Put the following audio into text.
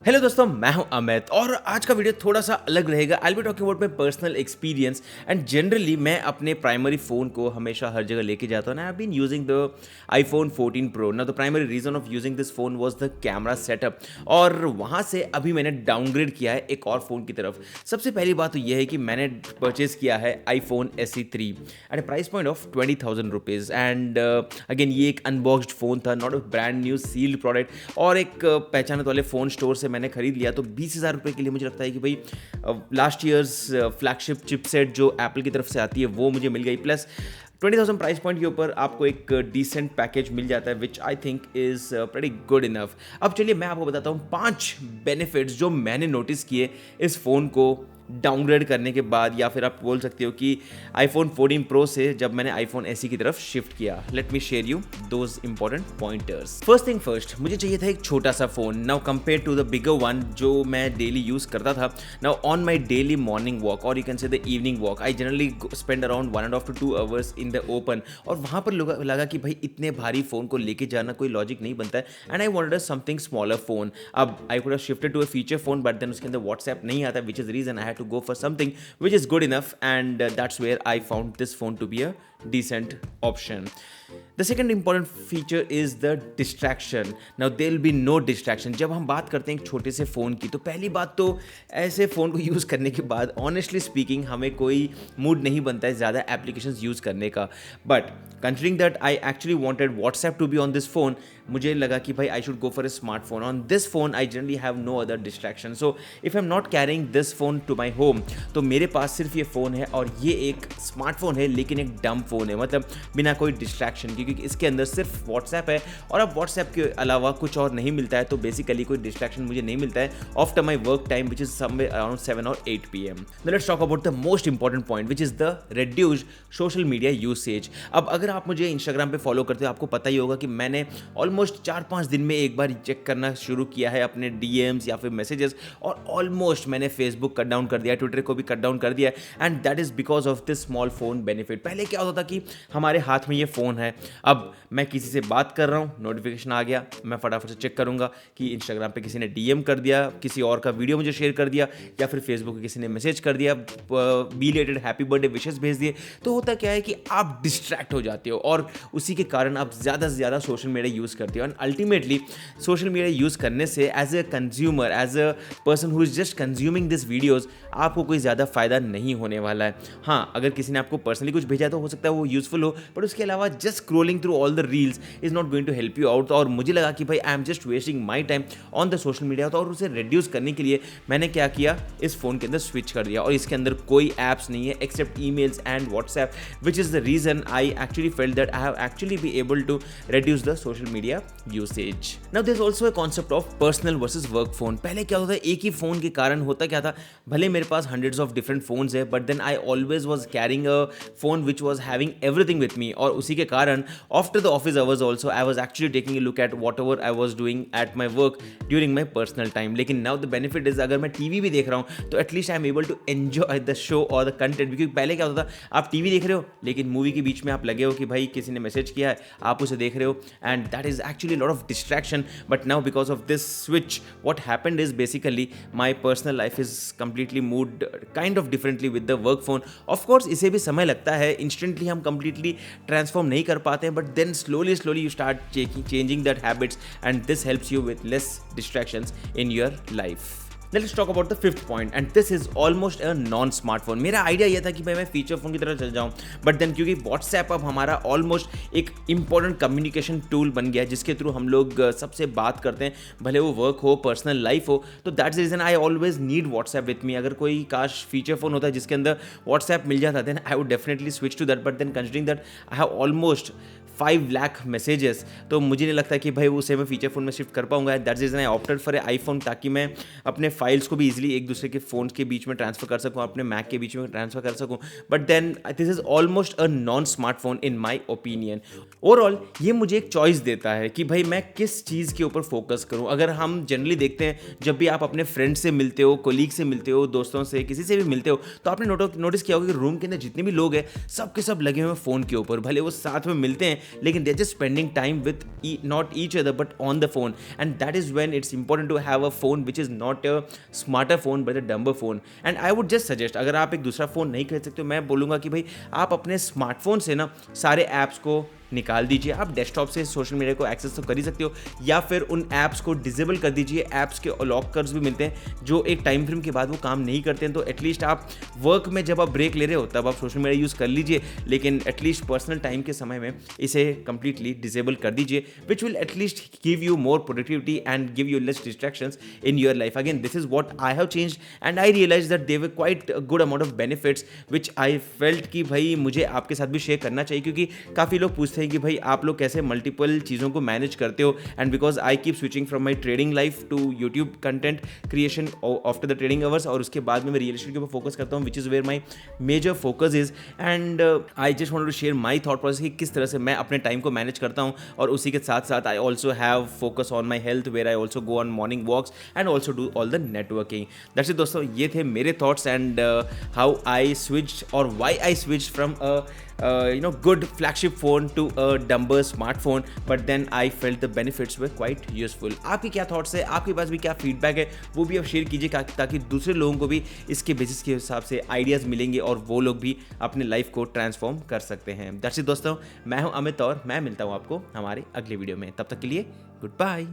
Hello दोस्तों, मैं हूं अमित और आज का वीडियो थोड़ा सा अलग रहेगा। I will be talking about my personal experience and generally मैं अपने प्राइमरी फ़ोन को हमेशा हर जगह लेके जाता हूँ। I have been using the iPhone 14 Pro। Now the primary reason of using this phone was the camera setup और वहाँ से अभी मैंने डाउनग्रेड किया है एक और फ़ोन की तरफ। सबसे पहली बात तो यह है कि मैंने परचेज़ किया है iPhone SE 3 at a price point of 20,000 rupees and again ये एक अनबॉक्स्ड फ़ोन था, not a brand new sealed product और एक पहचानत वाले फ़ोन स्टोर से मैंने खरीद लिया। तो 20,000 रुपये के लिए मुझे लगता है कि भाई लास्ट ईयर्स फ्लैगशिप चिपसेट जो एप्पल की तरफ से आती है वो मुझे मिल गई, प्लस 20,000 प्राइस पॉइंट के ऊपर आपको एक डिसेंट पैकेज मिल जाता है which I think is pretty good enough. अब चलिए मैं आपको बताता हूँ 5 बेनिफिट्स जो मैंने नोटिस किए इस फ़ोन को डाउनग्रेड करने के बाद, या फिर आप बोल सकते हो कि iPhone 14 Pro से जब मैंने iPhone SE की तरफ शिफ्ट किया। Let me share you those important pointers. First thing first, मुझे चाहिए था एक छोटा सा phone now compare to the bigger one जो मैं डेली यूज करता था। Now on my daily morning walk और you can say the evening walk I generally spend around 1.5 to 2 hours in the open, और वहाँ पर लगा कि भाई इतने भारी फोन को लेके जाना कोई लॉजिक नहीं बनता है and I wanted something smaller phone. अब I could have shifted to a feature phone but then उसके अंदर व्हाट्सएप नहीं आता, which is reason I had to go for something which is good enough, and that's where I found this phone to be a decent option. The second important feature is the distraction. Now there will be no distraction. जब हम बात करते हैं एक छोटे से phone की, तो पहली बात तो ऐसे फ़ोन को यूज़ करने के बाद ऑनेस्टली स्पीकिंग हमें कोई मूड नहीं बनता है ज़्यादा एप्लीकेशंस यूज़ करने का। But considering that I actually wanted WhatsApp to be on this phone, मुझे लगा कि भाई I should go for a smartphone. On this phone I generally have no other distraction, so if I am not carrying this phone to my home, तो मेरे पास सिर्फ ये phone है और ये एक स्मार्टफोन है लेकिन एक डम फोन है, मतलब बिना कोई डिस्ट्रैक्शन, क्योंकि इसके अंदर सिर्फ व्हाट्सएप है और अब व्हाट्सएप के अलावा कुछ और नहीं मिलता है। तो बेसिकली कोई डिस्ट्रैक्शन मुझे नहीं मिलता है after my work time which is somewhere around 7 or 8 PM। Now let's talk about the most important point which is the reduced social media usage। अब अगर आप मुझे इंस्टाग्राम पे फॉलो करते हो आपको पता ही होगा कि मैंने ऑलमोस्ट 4-5 दिन में एक बार चेक करना शुरू किया है अपने DMs या फिर मैसेजेस, और ऑलमोस्ट मैंने फेसबुक कट डाउन कर दिया, ट्विटर को भी कट डाउन कर दिया, and that is because of this small phone benefit. पहले क्या होता था कि हमारे हाथ में ये फ़ोन है, अब मैं किसी से बात कर रहा हूँ, नोटिफिकेशन आ गया, मैं फटाफट से चेक करूँगा कि इंस्टाग्राम पे किसी ने DM कर दिया, किसी और का वीडियो मुझे शेयर कर दिया, या फिर फेसबुक पे किसी ने मैसेज कर दिया, बिलेटेड हैप्पी बर्थडे विशेस भेज दिए। तो होता क्या है कि आप डिस्ट्रैक्ट हो जाते हो और उसी के कारण आप ज़्यादा से ज़्यादा सोशल मीडिया यूज़ करते हो, and ultimately social media use करने से as a consumer, as a person who is just consuming this videos, आपको कोई ज़्यादा फ़ायदा नहीं होने वाला है। हाँ, अगर किसी ने आपको पर्सनली कुछ भेजा तो हो सकता है वो यूज़फुल हो, बट उसके अलावा just scrolling through all the reels is not going to help you out. और मुझे लगा कि भाई I am just wasting my time on the social media, तो और उसे रिड्यूस करने के लिए मैंने क्या किया, इस फ़ोन के अंदर स्विच कर दिया, और इसके अंदर कोई ऐप्स नहीं है except emails and WhatsApp, which is the reason I actually felt that I have actually be able to reduce the social media usage. Now there's also a concept of personal versus work phone. पहले क्या होता है, एक ही phone के कारण होता क्या था, भले मेरे पास hundreds of different phones है, but then I always was carrying a phone which was having everything with me, और उसी के कारण after the office hours also I was actually taking a look at whatever I was doing at my work during my personal time. लेकिन now the benefit is अगर मैं TV भी देख रहा हूँ तो at least I am able to enjoy the show or the content, क्योंकि पहले क्या होता था, आप TV देख रहे हो लेकिन मूवी के बीच में आप लगे हो कि भाई किसी ने मैसेज किया है, आप उसे देख रहे हो, and that is actually a lot of distraction. But now because of this switch, what happened is basically my personal life is completely moved kind of differently with the work phone. Of course इसे भी समय लगता है, instantly हम completely transform नहीं कर पाते हैं, but then slowly you start changing that habits, and this helps you with less distractions in your life. Let's talk about the fifth point, and this is almost a non-smartphone. मेरा idea ये था कि भाई मैं feature phone की तरफ चल जाऊँ, बट देन क्योंकि व्हाट्सएप अब हमारा ऑलमोस्ट एक इंपॉर्टेंट कम्युनिकेशन टूल बन गया है जिसके थ्रू हम लोग सबसे बात करते हैं, भले वो वर्क हो पर्सनल लाइफ हो, तो that's the reason I always need WhatsApp with me. अगर कोई काश फीचर फोन होता है जिसके अंदर व्हाट्सएप मिल जाता then I would definitely switch to that, but then considering that I have almost 5 lakh messages, तो मुझे नहीं लगता कि भाई उसे मैं फीचर फोन में शिफ्ट कर पाऊंगा। That's reason I opted for a iPhone, ताकि मैं अपने फाइल्स को भी इजीली एक दूसरे के फ़ोन के बीच में ट्रांसफर कर सकूं, अपने मैक के बीच में ट्रांसफर कर सकूं, but then this is almost a non smartphone in my opinion. Overall ये मुझे एक चॉइस देता है कि भाई मैं किस चीज़ के ऊपर फोकस करूं। अगर हम जनरली देखते हैं जब भी आप अपने फ्रेंड से मिलते हो, कोलीग से मिलते हो, दोस्तों से किसी से भी मिलते हो, तो आपने नोटिस किया होगा कि रूम के अंदर जितने भी लोग हैं सब के सब लगे हुए फ़ोन के ऊपर, भले वो साथ में मिलते हैं लेकिन they just spending time with not each other but on the phone, and that is when it's important to have a phone which is not a smarter phone but a dumber phone. And I would just suggest, अगर आप एक दूसरा phone नहीं खरीद सकते, मैं बोलूँगा कि भाई आप अपने स्मार्टफोन से ना सारे ऐप्स को निकाल दीजिए। आप डेस्कटॉप से सोशल मीडिया को एक्सेस तो कर ही सकते हो, या फिर उन ऐप्स को डिसेबल कर दीजिए। ऐप्स के लॉकर्स भी मिलते हैं जो एक टाइम फ्रेम के बाद वो काम नहीं करते हैं, तो एटलीस्ट आप वर्क में जब आप ब्रेक ले रहे हो तब आप सोशल मीडिया यूज़ कर लीजिए, लेकिन एटलीस्ट पर्सनल टाइम के समय में इसे कंप्लीटली डिसेबल कर दीजिए, which will at least give you more productivity and give you less distractions in your life. Again this is what I have changed and I realise that they were quite good amount of benefits which I felt कि भाई मुझे आपके साथ भी share करना चाहिए, क्योंकि काफ़ी लोग पूछते हैं कि भाई आप लोग कैसे मल्टीपल चीज़ों को मैनेज करते हो। And because I keep switching from my trading life to YouTube content creation after the trading hours, और उसके बाद में मैं रियल एस्टेट के ऊपर फोकस करता हूँ, which is where my major focus is. And I just want to share my thought process कि किस तरह से मैं अपने टाइम को मैनेज करता हूँ, और उसी के साथ साथ I also have focus on my health, where I also go on morning walks and also do all the networking. That's it दोस्तों, ये थे मेरे thoughts and how I switch और why I switch from good flagship phone to a dumber smartphone, but then I felt the benefits were quite useful. आपके क्या thoughts है, आपके पास भी क्या फीडबैक है, वो भी आप शेयर कीजिए ताकि दूसरे लोगों को भी इसके बेसिस के हिसाब से आइडियाज़ मिलेंगे और वो लोग भी अपने लाइफ को ट्रांसफॉर्म कर सकते हैं। दैट्स इट दोस्तों, मैं हूं अमित और मैं मिलता हूं आपको हमारे अगले वीडियो में। तब तक के लिए गुड बाय।